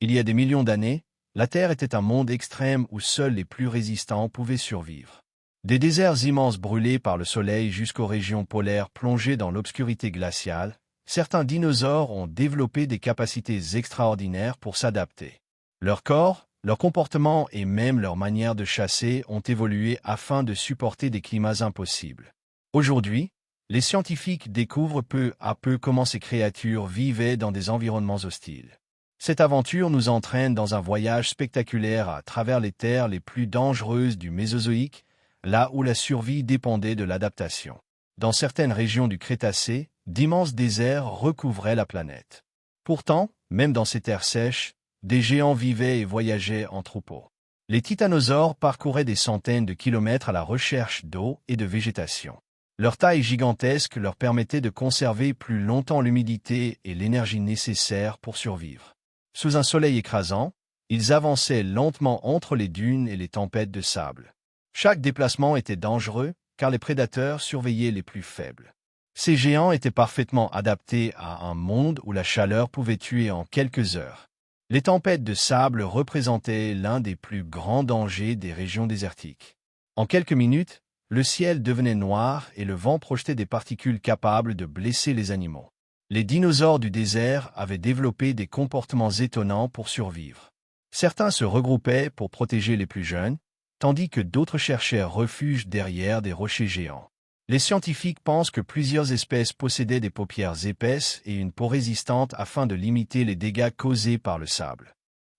Il y a des millions d'années, la Terre était un monde extrême où seuls les plus résistants pouvaient survivre. Des déserts immenses brûlés par le soleil jusqu'aux régions polaires plongées dans l'obscurité glaciale, certains dinosaures ont développé des capacités extraordinaires pour s'adapter. Leur corps, leur comportement et même leur manière de chasser ont évolué afin de supporter des climats impossibles. Aujourd'hui, les scientifiques découvrent peu à peu comment ces créatures vivaient dans des environnements hostiles. Cette aventure nous entraîne dans un voyage spectaculaire à travers les terres les plus dangereuses du Mésozoïque, là où la survie dépendait de l'adaptation. Dans certaines régions du Crétacé, d'immenses déserts recouvraient la planète. Pourtant, même dans ces terres sèches, des géants vivaient et voyageaient en troupeaux. Les titanosaures parcouraient des centaines de kilomètres à la recherche d'eau et de végétation. Leur taille gigantesque leur permettait de conserver plus longtemps l'humidité et l'énergie nécessaires pour survivre. Sous un soleil écrasant, ils avançaient lentement entre les dunes et les tempêtes de sable. Chaque déplacement était dangereux, car les prédateurs surveillaient les plus faibles. Ces géants étaient parfaitement adaptés à un monde où la chaleur pouvait tuer en quelques heures. Les tempêtes de sable représentaient l'un des plus grands dangers des régions désertiques. En quelques minutes, le ciel devenait noir et le vent projetait des particules capables de blesser les animaux. Les dinosaures du désert avaient développé des comportements étonnants pour survivre. Certains se regroupaient pour protéger les plus jeunes, tandis que d'autres cherchaient refuge derrière des rochers géants. Les scientifiques pensent que plusieurs espèces possédaient des paupières épaisses et une peau résistante afin de limiter les dégâts causés par le sable.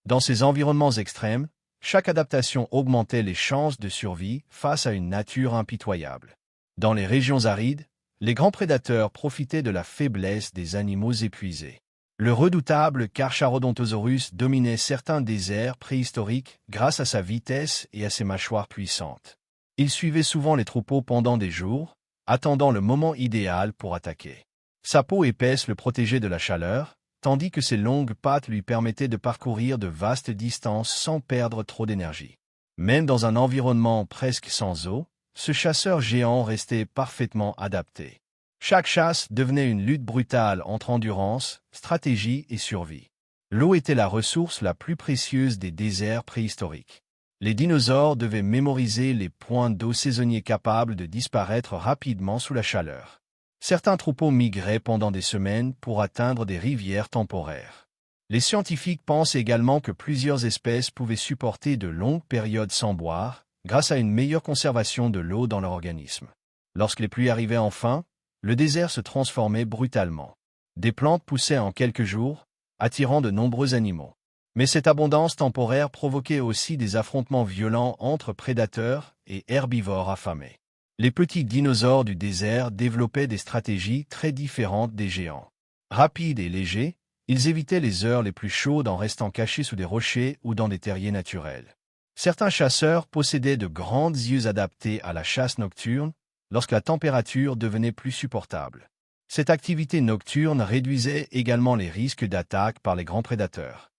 Dans ces environnements extrêmes, chaque adaptation augmentait les chances de survie face à une nature impitoyable. Dans les régions arides, les grands prédateurs profitaient de la faiblesse des animaux épuisés. Le redoutable Carcharodontosaurus dominait certains déserts préhistoriques grâce à sa vitesse et à ses mâchoires puissantes. Il suivait souvent les troupeaux pendant des jours, attendant le moment idéal pour attaquer. Sa peau épaisse le protégeait de la chaleur, tandis que ses longues pattes lui permettaient de parcourir de vastes distances sans perdre trop d'énergie. Même dans un environnement presque sans eau, ce chasseur géant restait parfaitement adapté. Chaque chasse devenait une lutte brutale entre endurance, stratégie et survie. L'eau était la ressource la plus précieuse des déserts préhistoriques. Les dinosaures devaient mémoriser les points d'eau saisonniers capables de disparaître rapidement sous la chaleur. Certains troupeaux migraient pendant des semaines pour atteindre des rivières temporaires. Les scientifiques pensent également que plusieurs espèces pouvaient supporter de longues périodes sans boire, grâce à une meilleure conservation de l'eau dans leur organisme. Lorsque les pluies arrivaient enfin, le désert se transformait brutalement. Des plantes poussaient en quelques jours, attirant de nombreux animaux. Mais cette abondance temporaire provoquait aussi des affrontements violents entre prédateurs et herbivores affamés. Les petits dinosaures du désert développaient des stratégies très différentes des géants. Rapides et légers, ils évitaient les heures les plus chaudes en restant cachés sous des rochers ou dans des terriers naturels. Certains chasseurs possédaient de grandes yeux adaptés à la chasse nocturne lorsque la température devenait plus supportable. Cette activité nocturne réduisait également les risques d'attaque par les grands prédateurs.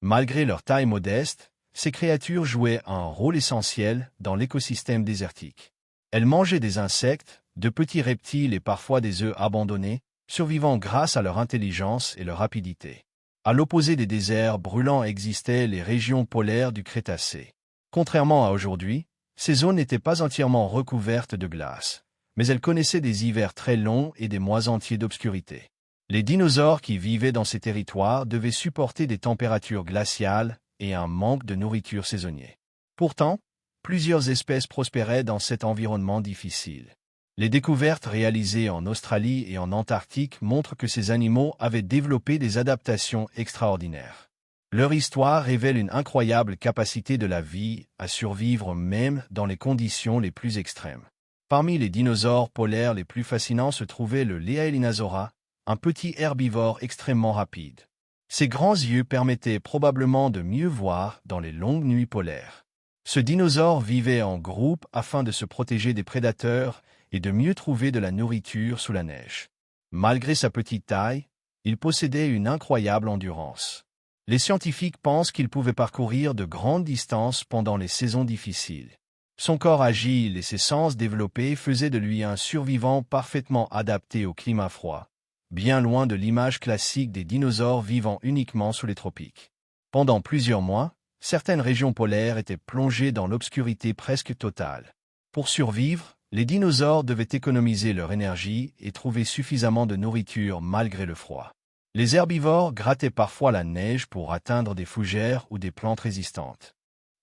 Malgré leur taille modeste, ces créatures jouaient un rôle essentiel dans l'écosystème désertique. Elles mangeaient des insectes, de petits reptiles et parfois des œufs abandonnés, survivant grâce à leur intelligence et leur rapidité. À l'opposé des déserts brûlants existaient les régions polaires du Crétacé. Contrairement à aujourd'hui, ces zones n'étaient pas entièrement recouvertes de glace, mais elles connaissaient des hivers très longs et des mois entiers d'obscurité. Les dinosaures qui vivaient dans ces territoires devaient supporter des températures glaciales et un manque de nourriture saisonnier. Pourtant, plusieurs espèces prospéraient dans cet environnement difficile. Les découvertes réalisées en Australie et en Antarctique montrent que ces animaux avaient développé des adaptations extraordinaires. Leur histoire révèle une incroyable capacité de la vie à survivre même dans les conditions les plus extrêmes. Parmi les dinosaures polaires les plus fascinants se trouvait le Leaelinasaura, un petit herbivore extrêmement rapide. Ses grands yeux permettaient probablement de mieux voir dans les longues nuits polaires. Ce dinosaure vivait en groupe afin de se protéger des prédateurs et de mieux trouver de la nourriture sous la neige. Malgré sa petite taille, il possédait une incroyable endurance. Les scientifiques pensent qu'il pouvait parcourir de grandes distances pendant les saisons difficiles. Son corps agile et ses sens développés faisaient de lui un survivant parfaitement adapté au climat froid, bien loin de l'image classique des dinosaures vivant uniquement sous les tropiques. Pendant plusieurs mois, certaines régions polaires étaient plongées dans l'obscurité presque totale. Pour survivre, les dinosaures devaient économiser leur énergie et trouver suffisamment de nourriture malgré le froid. Les herbivores grattaient parfois la neige pour atteindre des fougères ou des plantes résistantes.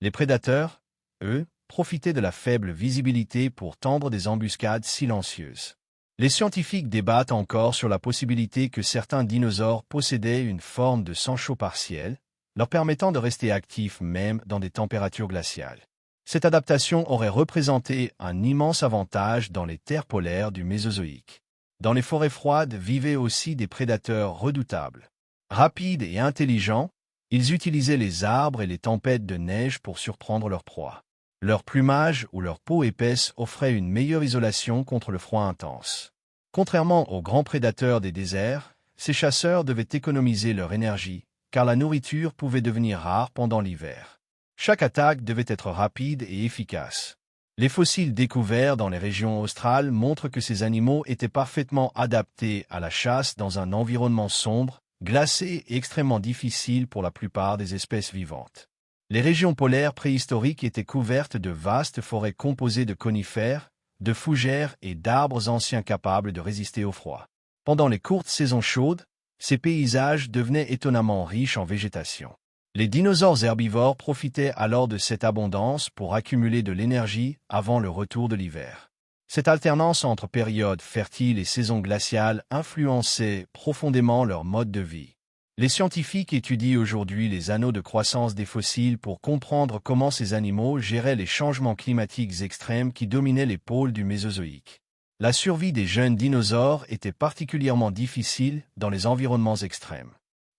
Les prédateurs, eux, profitaient de la faible visibilité pour tendre des embuscades silencieuses. Les scientifiques débattent encore sur la possibilité que certains dinosaures possédaient une forme de sang chaud partiel, leur permettant de rester actifs même dans des températures glaciales. Cette adaptation aurait représenté un immense avantage dans les terres polaires du Mésozoïque. Dans les forêts froides vivaient aussi des prédateurs redoutables. Rapides et intelligents, ils utilisaient les arbres et les tempêtes de neige pour surprendre leurs proies. Leur plumage ou leur peau épaisse offrait une meilleure isolation contre le froid intense. Contrairement aux grands prédateurs des déserts, ces chasseurs devaient économiser leur énergie, car la nourriture pouvait devenir rare pendant l'hiver. Chaque attaque devait être rapide et efficace. Les fossiles découverts dans les régions australes montrent que ces animaux étaient parfaitement adaptés à la chasse dans un environnement sombre, glacé et extrêmement difficile pour la plupart des espèces vivantes. Les régions polaires préhistoriques étaient couvertes de vastes forêts composées de conifères, de fougères et d'arbres anciens capables de résister au froid. Pendant les courtes saisons chaudes, ces paysages devenaient étonnamment riches en végétation. Les dinosaures herbivores profitaient alors de cette abondance pour accumuler de l'énergie avant le retour de l'hiver. Cette alternance entre périodes fertiles et saisons glaciales influençait profondément leur mode de vie. Les scientifiques étudient aujourd'hui les anneaux de croissance des fossiles pour comprendre comment ces animaux géraient les changements climatiques extrêmes qui dominaient les pôles du Mésozoïque. La survie des jeunes dinosaures était particulièrement difficile dans les environnements extrêmes.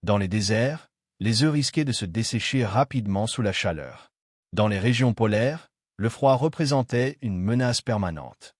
Dans les déserts, les œufs risquaient de se dessécher rapidement sous la chaleur. Dans les régions polaires, le froid représentait une menace permanente.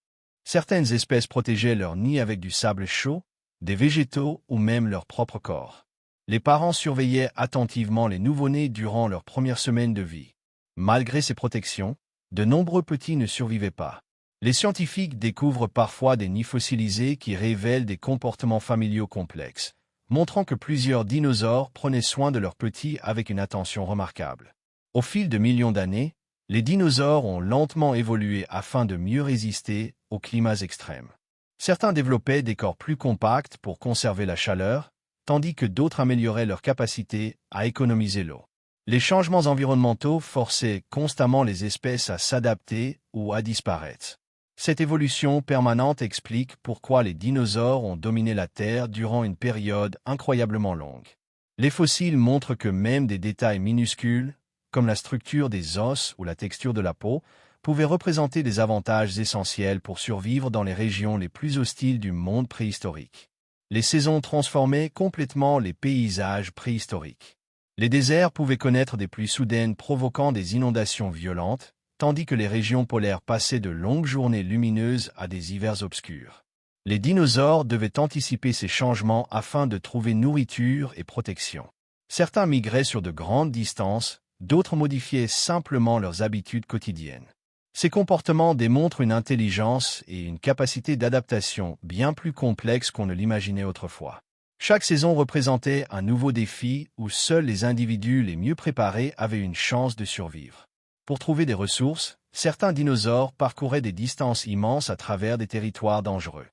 Certaines espèces protégeaient leurs nids avec du sable chaud, des végétaux ou même leur propre corps. Les parents surveillaient attentivement les nouveau-nés durant leurs premières semaines de vie. Malgré ces protections, de nombreux petits ne survivaient pas. Les scientifiques découvrent parfois des nids fossilisés qui révèlent des comportements familiaux complexes, montrant que plusieurs dinosaures prenaient soin de leurs petits avec une attention remarquable. Au fil de millions d'années, les dinosaures ont lentement évolué afin de mieux résister aux climats extrêmes. Certains développaient des corps plus compacts pour conserver la chaleur, tandis que d'autres amélioraient leur capacité à économiser l'eau. Les changements environnementaux forçaient constamment les espèces à s'adapter ou à disparaître. Cette évolution permanente explique pourquoi les dinosaures ont dominé la Terre durant une période incroyablement longue. Les fossiles montrent que même des détails minuscules, comme la structure des os ou la texture de la peau, pouvaient représenter des avantages essentiels pour survivre dans les régions les plus hostiles du monde préhistorique. Les saisons transformaient complètement les paysages préhistoriques. Les déserts pouvaient connaître des pluies soudaines provoquant des inondations violentes, tandis que les régions polaires passaient de longues journées lumineuses à des hivers obscurs. Les dinosaures devaient anticiper ces changements afin de trouver nourriture et protection. Certains migraient sur de grandes distances, d'autres modifiaient simplement leurs habitudes quotidiennes. Ces comportements démontrent une intelligence et une capacité d'adaptation bien plus complexes qu'on ne l'imaginait autrefois. Chaque saison représentait un nouveau défi où seuls les individus les mieux préparés avaient une chance de survivre. Pour trouver des ressources, certains dinosaures parcouraient des distances immenses à travers des territoires dangereux.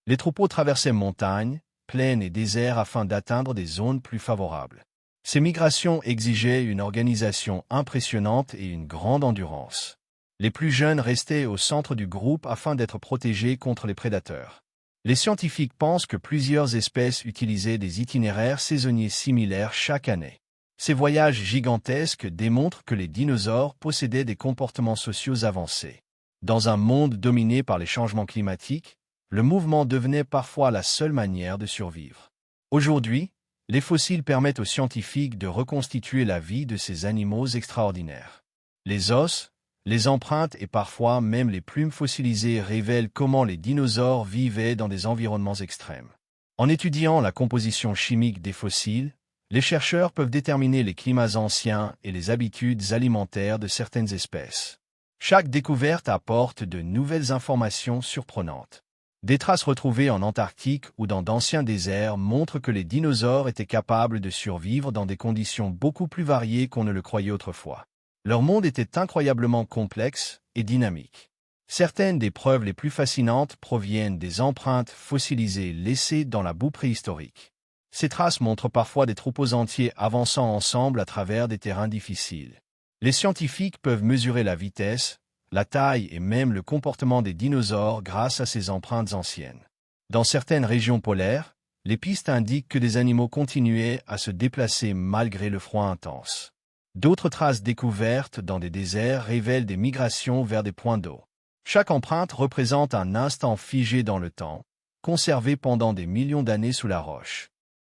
Les troupeaux traversaient montagnes, plaines et déserts afin d'atteindre des zones plus favorables. Ces migrations exigeaient une organisation impressionnante et une grande endurance. Les plus jeunes restaient au centre du groupe afin d'être protégés contre les prédateurs. Les scientifiques pensent que plusieurs espèces utilisaient des itinéraires saisonniers similaires chaque année. Ces voyages gigantesques démontrent que les dinosaures possédaient des comportements sociaux avancés. Dans un monde dominé par les changements climatiques, le mouvement devenait parfois la seule manière de survivre. Aujourd'hui, les fossiles permettent aux scientifiques de reconstituer la vie de ces animaux extraordinaires. Les os, les empreintes et parfois même les plumes fossilisées révèlent comment les dinosaures vivaient dans des environnements extrêmes. En étudiant la composition chimique des fossiles, les chercheurs peuvent déterminer les climats anciens et les habitudes alimentaires de certaines espèces. Chaque découverte apporte de nouvelles informations surprenantes. Des traces retrouvées en Antarctique ou dans d'anciens déserts montrent que les dinosaures étaient capables de survivre dans des conditions beaucoup plus variées qu'on ne le croyait autrefois. Leur monde était incroyablement complexe et dynamique. Certaines des preuves les plus fascinantes proviennent des empreintes fossilisées laissées dans la boue préhistorique. Ces traces montrent parfois des troupeaux entiers avançant ensemble à travers des terrains difficiles. Les scientifiques peuvent mesurer la vitesse, la taille et même le comportement des dinosaures grâce à ces empreintes anciennes. Dans certaines régions polaires, les pistes indiquent que des animaux continuaient à se déplacer malgré le froid intense. D'autres traces découvertes dans des déserts révèlent des migrations vers des points d'eau. Chaque empreinte représente un instant figé dans le temps, conservé pendant des millions d'années sous la roche.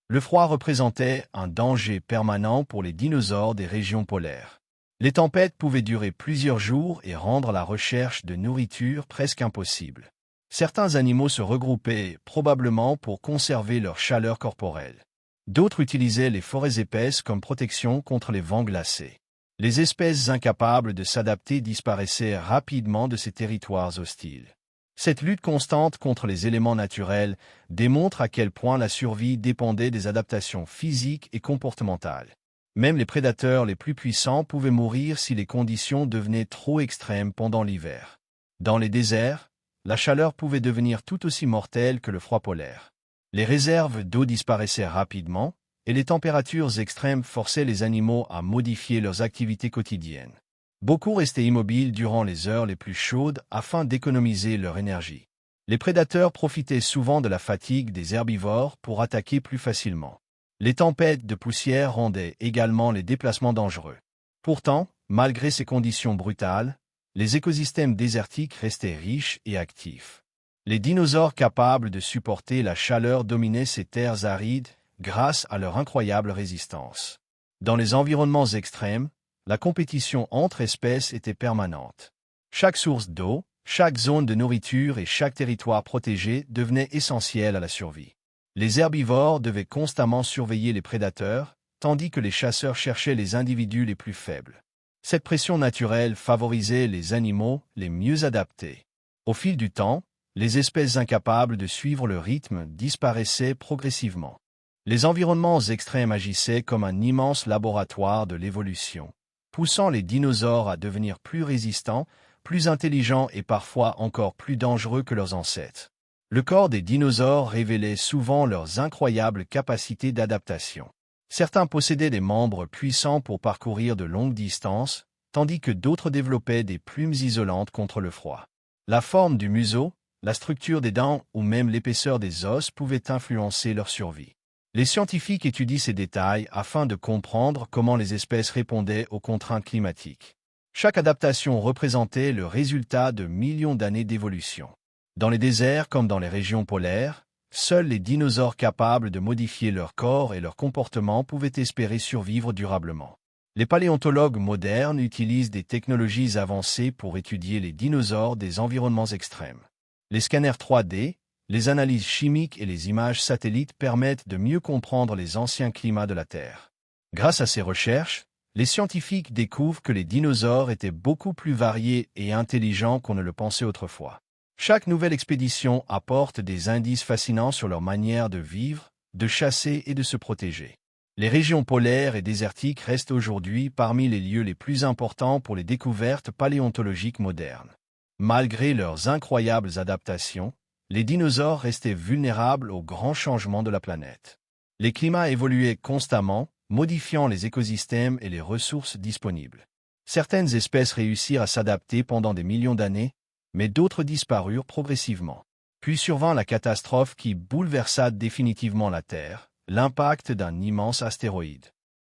Le froid représentait un danger permanent pour les dinosaures des régions polaires. Les tempêtes pouvaient durer plusieurs jours et rendre la recherche de nourriture presque impossible. Certains animaux se regroupaient probablement pour conserver leur chaleur corporelle. D'autres utilisaient les forêts épaisses comme protection contre les vents glacés. Les espèces incapables de s'adapter disparaissaient rapidement de ces territoires hostiles. Cette lutte constante contre les éléments naturels démontre à quel point la survie dépendait des adaptations physiques et comportementales. Même les prédateurs les plus puissants pouvaient mourir si les conditions devenaient trop extrêmes pendant l'hiver. Dans les déserts, la chaleur pouvait devenir tout aussi mortelle que le froid polaire. Les réserves d'eau disparaissaient rapidement, et les températures extrêmes forçaient les animaux à modifier leurs activités quotidiennes. Beaucoup restaient immobiles durant les heures les plus chaudes afin d'économiser leur énergie. Les prédateurs profitaient souvent de la fatigue des herbivores pour attaquer plus facilement. Les tempêtes de poussière rendaient également les déplacements dangereux. Pourtant, malgré ces conditions brutales, les écosystèmes désertiques restaient riches et actifs. Les dinosaures capables de supporter la chaleur dominaient ces terres arides grâce à leur incroyable résistance. Dans les environnements extrêmes, la compétition entre espèces était permanente. Chaque source d'eau, chaque zone de nourriture et chaque territoire protégé devenait essentiel à la survie. Les herbivores devaient constamment surveiller les prédateurs, tandis que les chasseurs cherchaient les individus les plus faibles. Cette pression naturelle favorisait les animaux les mieux adaptés. Au fil du temps, les espèces incapables de suivre le rythme disparaissaient progressivement. Les environnements extrêmes agissaient comme un immense laboratoire de l'évolution, poussant les dinosaures à devenir plus résistants, plus intelligents et parfois encore plus dangereux que leurs ancêtres. Le corps des dinosaures révélait souvent leurs incroyables capacités d'adaptation. Certains possédaient des membres puissants pour parcourir de longues distances, tandis que d'autres développaient des plumes isolantes contre le froid. La forme du museau, la structure des dents ou même l'épaisseur des os pouvaient influencer leur survie. Les scientifiques étudient ces détails afin de comprendre comment les espèces répondaient aux contraintes climatiques. Chaque adaptation représentait le résultat de millions d'années d'évolution. Dans les déserts comme dans les régions polaires, seuls les dinosaures capables de modifier leur corps et leur comportement pouvaient espérer survivre durablement. Les paléontologues modernes utilisent des technologies avancées pour étudier les dinosaures des environnements extrêmes. Les scanners 3D, les analyses chimiques et les images satellites permettent de mieux comprendre les anciens climats de la Terre. Grâce à ces recherches, les scientifiques découvrent que les dinosaures étaient beaucoup plus variés et intelligents qu'on ne le pensait autrefois. Chaque nouvelle expédition apporte des indices fascinants sur leur manière de vivre, de chasser et de se protéger. Les régions polaires et désertiques restent aujourd'hui parmi les lieux les plus importants pour les découvertes paléontologiques modernes. Malgré leurs incroyables adaptations, les dinosaures restaient vulnérables aux grands changements de la planète. Les climats évoluaient constamment, modifiant les écosystèmes et les ressources disponibles. Certaines espèces réussirent à s'adapter pendant des millions d'années, mais d'autres disparurent progressivement. Puis survint la catastrophe qui bouleversa définitivement la Terre, l'impact d'un immense astéroïde.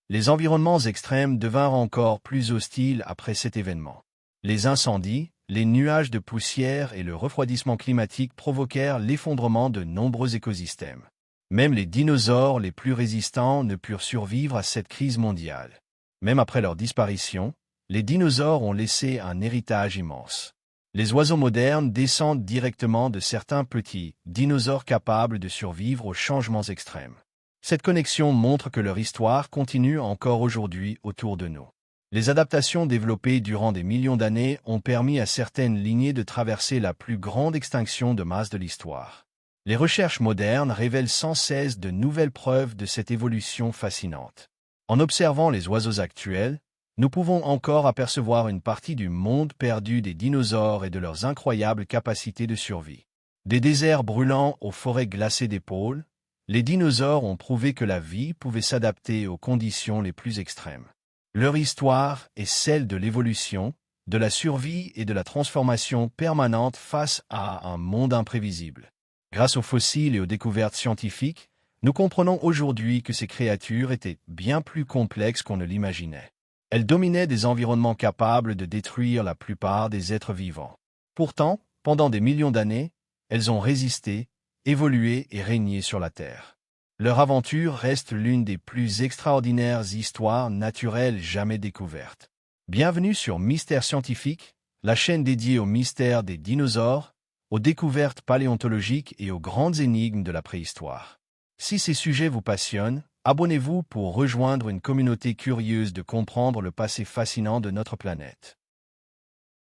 Les environnements extrêmes devinrent encore plus hostiles après cet événement. Les incendies, les nuages de poussière et le refroidissement climatique provoquèrent l'effondrement de nombreux écosystèmes. Même les dinosaures les plus résistants ne purent survivre à cette crise mondiale. Même après leur disparition, les dinosaures ont laissé un héritage immense. Les oiseaux modernes descendent directement de certains petits dinosaures capables de survivre aux changements extrêmes. Cette connexion montre que leur histoire continue encore aujourd'hui autour de nous. Les adaptations développées durant des millions d'années ont permis à certaines lignées de traverser la plus grande extinction de masse de l'histoire. Les recherches modernes révèlent sans cesse de nouvelles preuves de cette évolution fascinante. En observant les oiseaux actuels, nous pouvons encore apercevoir une partie du monde perdu des dinosaures et de leurs incroyables capacités de survie. Des déserts brûlants aux forêts glacées des pôles, les dinosaures ont prouvé que la vie pouvait s'adapter aux conditions les plus extrêmes. Leur histoire est celle de l'évolution, de la survie et de la transformation permanente face à un monde imprévisible. Grâce aux fossiles et aux découvertes scientifiques, nous comprenons aujourd'hui que ces créatures étaient bien plus complexes qu'on ne l'imaginait. Elles dominaient des environnements capables de détruire la plupart des êtres vivants. Pourtant, pendant des millions d'années, elles ont résisté, évolué et régné sur la Terre. Leur aventure reste l'une des plus extraordinaires histoires naturelles jamais découvertes. Bienvenue sur Mystères Scientifiques, la chaîne dédiée aux mystères des dinosaures, aux découvertes paléontologiques et aux grandes énigmes de la préhistoire. Si ces sujets vous passionnent, abonnez-vous pour rejoindre une communauté curieuse de comprendre le passé fascinant de notre planète.